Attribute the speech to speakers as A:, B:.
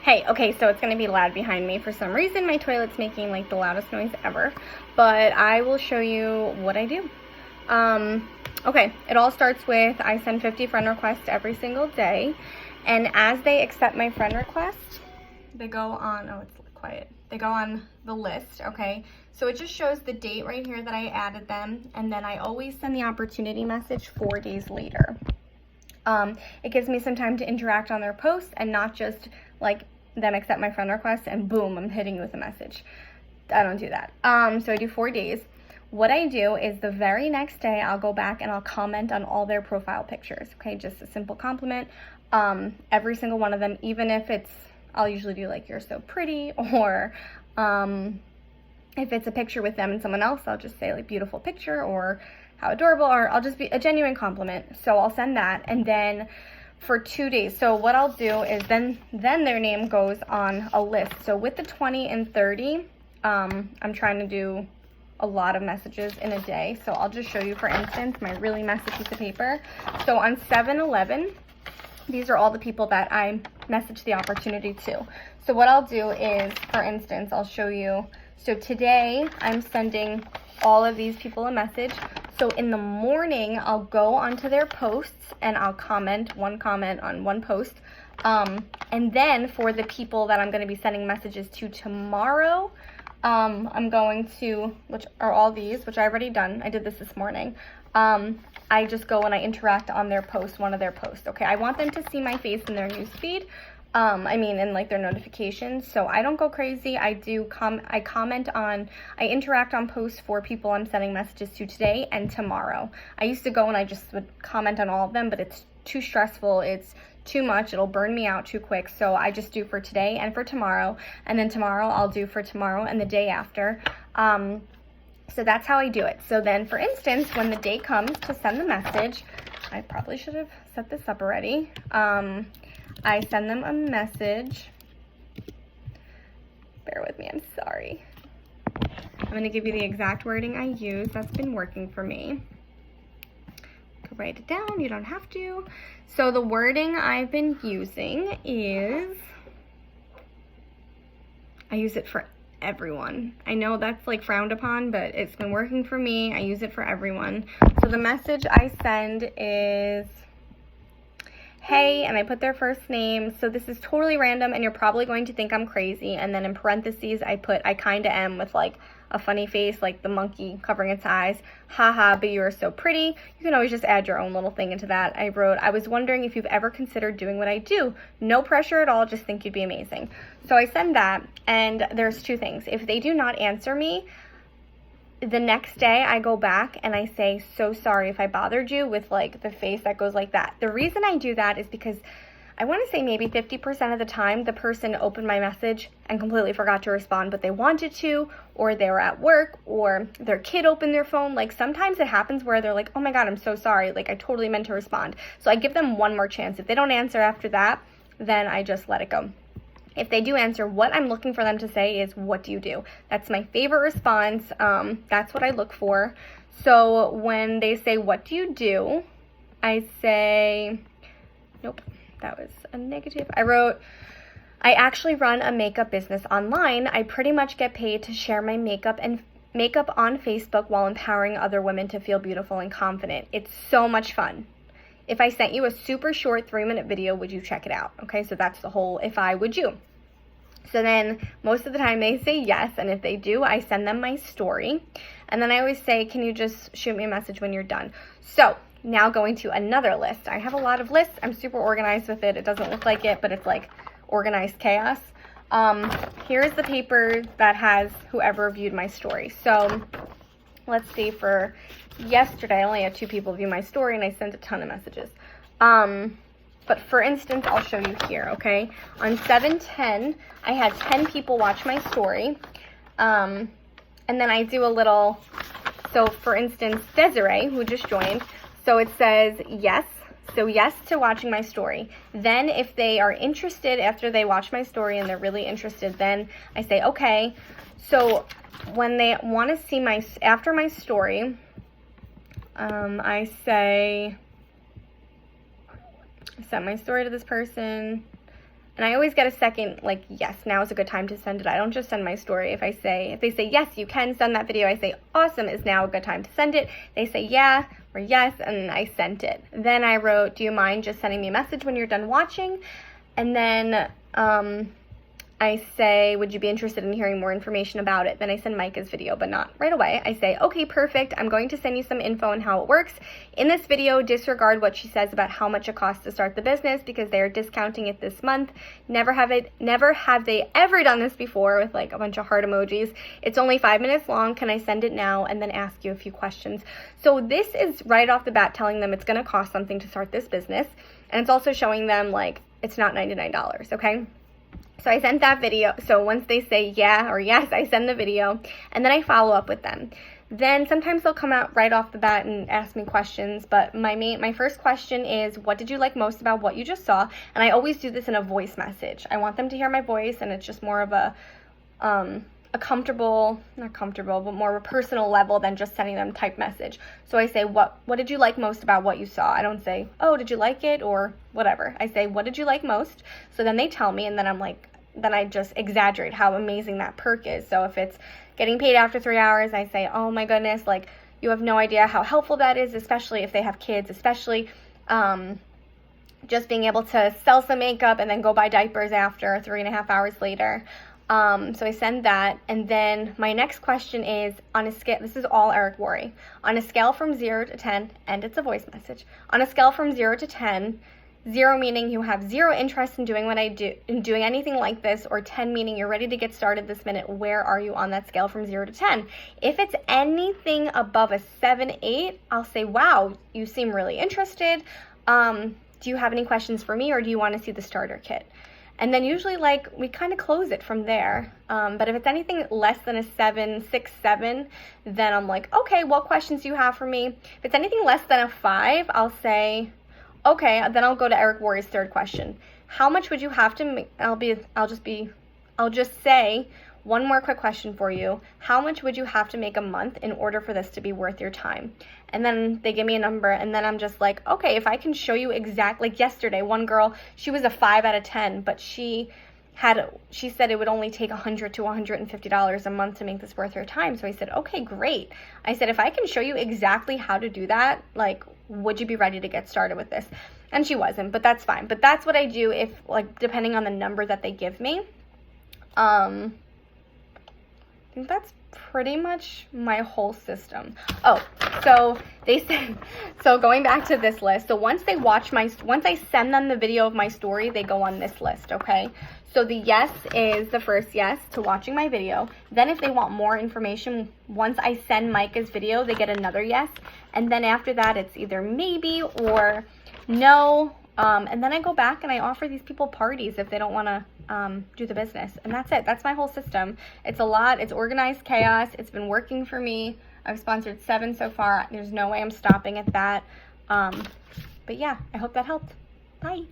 A: Hey, okay, so it's gonna be loud behind me. For some reason, my toilet's making like the loudest noise ever, but I will show you what I do. Okay, it all starts with I send 50 friend requests every single day, and as they accept my friend request, they go on, oh, it's quiet. They go on the list, okay? So it just shows the date right here that I added them, and then I always send the opportunity message 4 days later. It gives me some time to interact on their posts and not just like them accept my friend request and boom, I'm hitting you with a message. I don't do that. So I do 4 days. What I do is the very next day, I'll go back and I'll comment on all their profile pictures. Okay, just a simple compliment. Every single one of them, even if it's, I'll usually do like, you're so pretty, or if it's a picture with them and someone else, I'll just say like, beautiful picture, or how adorable, or I'll just be a genuine compliment. So I'll send that, and then for 2 days. So what I'll do is then their name goes on a list. So with the 20 and 30, I'm trying to do a lot of messages in a day. So I'll just show you, for instance, my really messy piece of paper. So on 7-11, these are all the people that I message the opportunity to. So what I'll do is, for instance, I'll show you. So today I'm sending all of these people a message. So in the morning, I'll go onto their posts and I'll comment one comment on one post. And then for the people that I'm going to be sending messages to tomorrow, I'm going to, which are all these, which I've already done. I did this morning. I just go and I interact on their post, one of their posts. Okay, I want them to see my face in their newsfeed. In like their notifications. So I don't go crazy. I interact on posts for people I'm sending messages to today and tomorrow. I used to go and I just would comment on all of them, but it's too stressful. It's too much. It'll burn me out too quick. So I just do for today and for tomorrow. And then tomorrow I'll do for tomorrow and the day after. So that's how I do it. So then, for instance, when the day comes to send the message, I probably should have set this up already. I send them a message. Bear with me, I'm sorry. I'm going to give you the exact wording I use. That's been working for me. Go write it down, you don't have to. So the wording I've been using is, I use it for everyone. I know that's like frowned upon, but it's been working for me. I use it for everyone. So the message I send is, hey, and I put their first name. So this is totally random and you're probably going to think I'm crazy. And then in parentheses, I put, I kinda am, with like a funny face, like the monkey covering its eyes. Haha, but you are so pretty. You can always just add your own little thing into that. I wrote, I was wondering if you've ever considered doing what I do. No pressure at all, just think you'd be amazing. So I send that, and there's two things. If they do not answer me, the next day I go back and I say, so sorry if I bothered you, with like the face that goes like that. The reason I do that is because I want to say maybe 50% of the time the person opened my message and completely forgot to respond, but they wanted to, or they were at work, or their kid opened their phone. Like sometimes it happens where they're like, oh my God, I'm so sorry. Like I totally meant to respond. So I give them one more chance. If they don't answer after that, then I just let it go. If they do answer, what I'm looking for them to say is, what do you do? That's my favorite response. That's what I look for. So when they say, what do you do? I say, nope, that was a negative. I wrote, I actually run a makeup business online. I pretty much get paid to share my makeup on Facebook while empowering other women to feel beautiful and confident. It's so much fun. If I sent you a super short 3-minute video, would you check it out? Okay, so that's the whole if I would you. So then most of the time they say yes, and if they do, I send them my story. And then I always say, can you just shoot me a message when you're done? So now going to another list. I have a lot of lists. I'm super organized with it. It doesn't look like it, but it's like organized chaos. Here's the paper that has whoever viewed my story. So let's see, for yesterday, I only had 2 people view my story and I sent a ton of messages. But for instance, I'll show you here, okay? On 7/10, I had 10 people watch my story. And then I do a little, so for instance, Desiree, who just joined, so it says yes. So yes to watching my story. Then if they are interested after they watch my story and they're really interested, then I say, okay. So when they want to see after my story, I say, I sent my story to this person. And I always get a second, like, yes, now is a good time to send it. I don't just send my story. If they say, yes, you can send that video, I say, awesome, is now a good time to send it? They say, yeah, or yes, and I sent it. Then I wrote, do you mind just sending me a message when you're done watching? And then I say, would you be interested in hearing more information about it? Then I send Micah's video, but not right away. I say, okay, perfect. I'm going to send you some info on how it works. In this video, disregard what she says about how much it costs to start the business because they are discounting it this month. Never have they ever done this before with like a bunch of heart emojis. It's only 5 minutes long. Can I send it now? And then ask you a few questions. So this is right off the bat telling them it's going to cost something to start this business. And it's also showing them like it's not $99, okay? So I sent that video. So once they say yeah or yes, I send the video and then I follow up with them. Then sometimes they'll come out right off the bat and ask me questions. But my first question is, what did you like most about what you just saw? And I always do this in a voice message. I want them to hear my voice, and it's just more of a comfortable, not comfortable, but more of a personal level than just sending them type message. So I say, what did you like most about what you saw? I don't say, oh, did you like it or whatever. I say, what did you like most? So then they tell me, and then I'm like, then I just exaggerate how amazing that perk is. So if it's getting paid after 3 hours, I say, oh my goodness, like you have no idea how helpful that is, especially if they have kids, especially just being able to sell some makeup and then go buy diapers after 3.5 hours later. So I send that, and then my next question is, on a scale, this is all Eric Worre, on a scale from 0 to 10, and it's a voice message, on a scale from 0 to 10, 0 meaning you have zero interest in doing what I do, in doing anything like this, or 10 meaning you're ready to get started this minute, where are you on that scale from 0 to 10? If it's anything above a 7, 8, I'll say, wow, you seem really interested. Do you have any questions for me, or do you want to see the starter kit? And then usually, like, we kind of close it from there. But if it's anything less than a 7, 6, 7, then I'm like, okay, what questions do you have for me? If it's anything less than a 5, I'll say, okay, then I'll go to Eric Worre's third question. How much would you have to make? I'll just say, one more quick question for you. How much would you have to make a month in order for this to be worth your time? And then they give me a number, and then I'm just like, okay, if I can show you exactly, like yesterday, one girl, she was a 5 out of 10, but she said it would only take $100 to $150 a month to make this worth her time. So I said, okay, great. I said, if I can show you exactly how to do that, like, would you be ready to get started with this? And she wasn't, but that's fine. But that's what I do if, like, depending on the number that they give me. I think that's pretty much my whole system. Oh, so they said, so going back to this list, so once I send them the video of my story, they go on this list, okay? So the yes is the first yes to watching my video. Then if they want more information, once I send Micah's video, they get another yes. And then after that, it's either maybe or no. And then I go back and I offer these people parties if they don't want to do the business. And that's it. That's my whole system. It's a lot. It's organized chaos. It's been working for me. I've sponsored 7 so far. There's no way I'm stopping at that. But yeah, I hope that helped. Bye.